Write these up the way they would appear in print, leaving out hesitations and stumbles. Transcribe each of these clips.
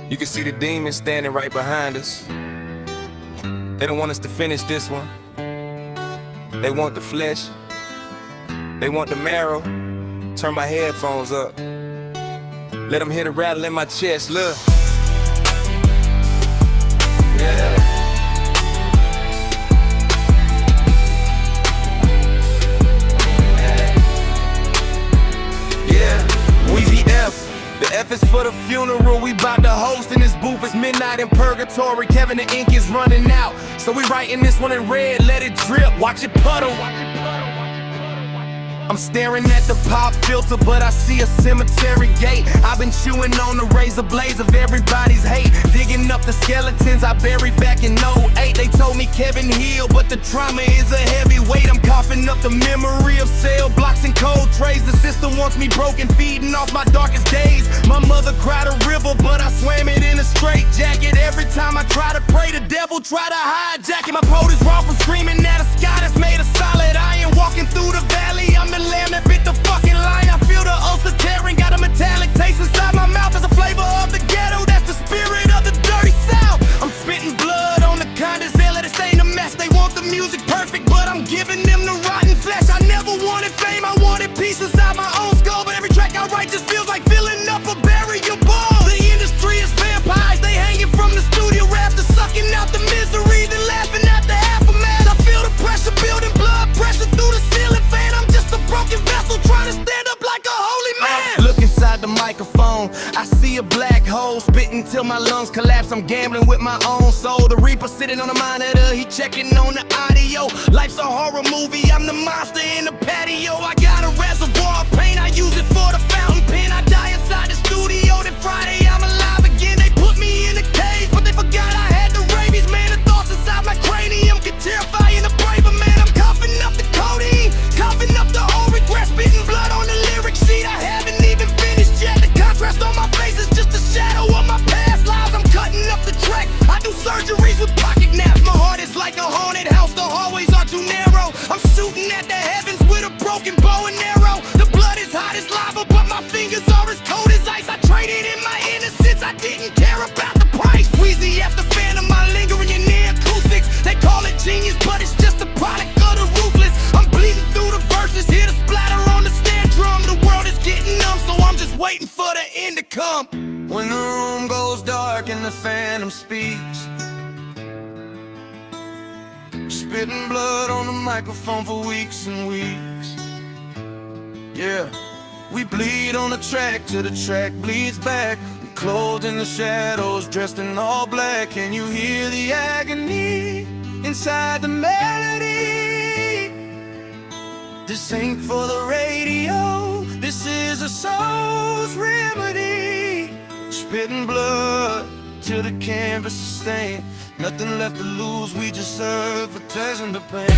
You can see the demons standing right behind us. They don't want us to finish this one. They want the flesh. They want the marrow. Turn my headphones up. Let them hear the rattle in my chest, look. Yeah. The F is for the funeral we bout to host in this booth. It's midnight in purgatory. Kevin the ink is running out, so we writing this one in red. Let it drip, watch it puddle. I'm staring at the pop filter, but I see a cemetery gate. I've been chewing on the razor blades of everybody's hate, digging up the skeletons I buried back in '08. They told me Kevin healed, but the trauma is a heavy weight. I'm coughing up the memory of cell blocks and cold trays. The system wants me broken, feeding off my darkest days. My mother cried a river, but I swam it in a straight jacket. Every time I try to pray, the devil try to hijack it. My throat is raw from screaming at a sky that's made of solid iron. Walking through the valley, I'm the lamb that bit the fucking lion. I feel the ulcer tearing, got a metallic taste inside my mouth. There's a flavor of the ghetto, that's the spirit of the dirty south. I'm spitting blood on the condoms, they let it stain a mess. They want the music perfect, but I'm giving them the rotten flesh. I never wanted fame, I wanted peace inside my own skull. But every track I write just feels like filling up a burial bowl. The industry is vampires, they hanging from the studio rafters, sucking out the misery, then laughing at the aftermath. I feel the pressure building, blood pressure through the ceiling fan. I'm just a broken vessel trying to stand up like a holy man. Look inside the microphone, I see a black hole spitting till my lungs collapse. I'm gambling with my own soul. The Reaper sitting on the monitor, he checking on the audio. Life's a horror movie, I'm the monster in the patio. I got a reservoir of pain, I use it for the fountain pen. I die inside the studio, then Friday I'm alive again. They put me in a cage, but they forgot I had the rabies. Man, the thoughts inside my cranium can terrify and a braver man. I'm coughing up the codeine, coughing up the old regrets, spitting blood on the lyric sheet. I haven't even finished yet. The contrast on my face is just a shadow of my past lives. I'm cutting up the track, I do surgeries with pocket naps. My heart is like a haunted house, the hallways are too narrow. I'm shooting at the heavens with a broken bow and arrow. The blood is hot as lava, but my fingers are as cold as ice. I traded in my innocence, I didn't care about the price. Wheezy after phantom, my lingering in the acoustics. They call it genius, but it's just a product of the ruthless. I'm bleeding through the verses, hear the splatter on the snare drum. The world is getting numb, so I'm just waiting for the end to come. When the room goes dark and the phantom speaks, spitting blood on the microphone for weeks and weeks. Yeah, we bleed on the track till the track bleeds back. We clothed in the shadows, dressed in all black. Can you hear the agony inside the melody? This ain't for the radio, this is a soul's remedy. Spitting blood till the canvas is stained. Nothing left to lose, we just serve for touching the pain.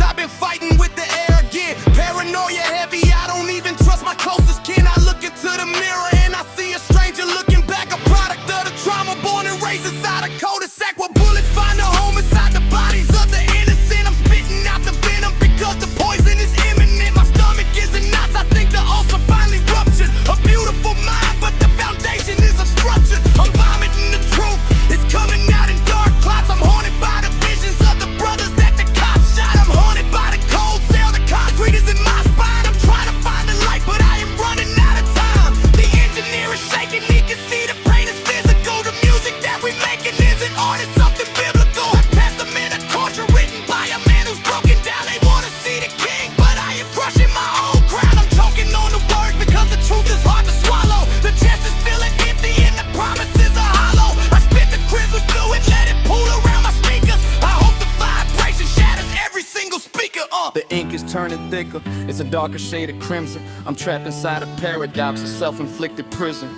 I've been fighting with the air again. Paranoia heavy, I don't even trust my closest kin. I look into the mirror and I see a stranger looking back. A product of the trauma, born and raised inside a cul-de-sac where bullets find a home inside the bodies of the innocent. I'm spitting out the venom because the poison is imminent. My stomach is in knots, I think the ulcer finally ruptured. A beautiful mind, but the foundation is obstructed. I'm vomiting the truth, it's coming out in dark clouds. I'm haunted by the visions of the brothers that the cops shot. I'm haunted by the cold cell, the concrete is in my spine. I'm trying to find the light, but I am running out of time. The engineer is shaking, he can see the pain is physical. The music that we making isn't art, it's something biblical. I passed them in a torture written by a man who's broken down. They wanna see the king, but I am crushing my own crown. I'm choking on the words because the truth is hard to swallow. The chest is feeling empty and the promises are hollow. I spit the crystal fluid, let it pool around my speakers. I hope the vibration shatters every single speaker. The ink is turning thicker, it's a darker shade of crimson. I'm trapped inside a paradox, a self-inflicted prison.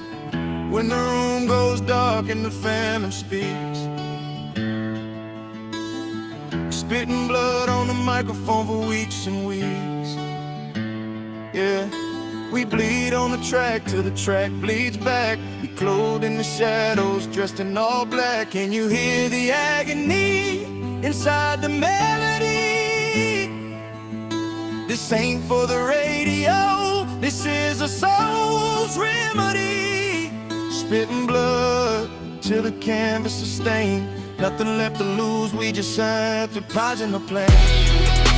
When the room goes dark and the phantom speaks, spitting blood on the microphone for weeks and weeks. Yeah, We bleed on the track till the track bleeds back. We clothed in the shadows, dressed in all black. Can you hear the agony inside the melody? This ain't for the radio, this is a soul's remedy. Spitting blood till the canvas is stained. Nothing left to lose, we just shine through pods in the plane.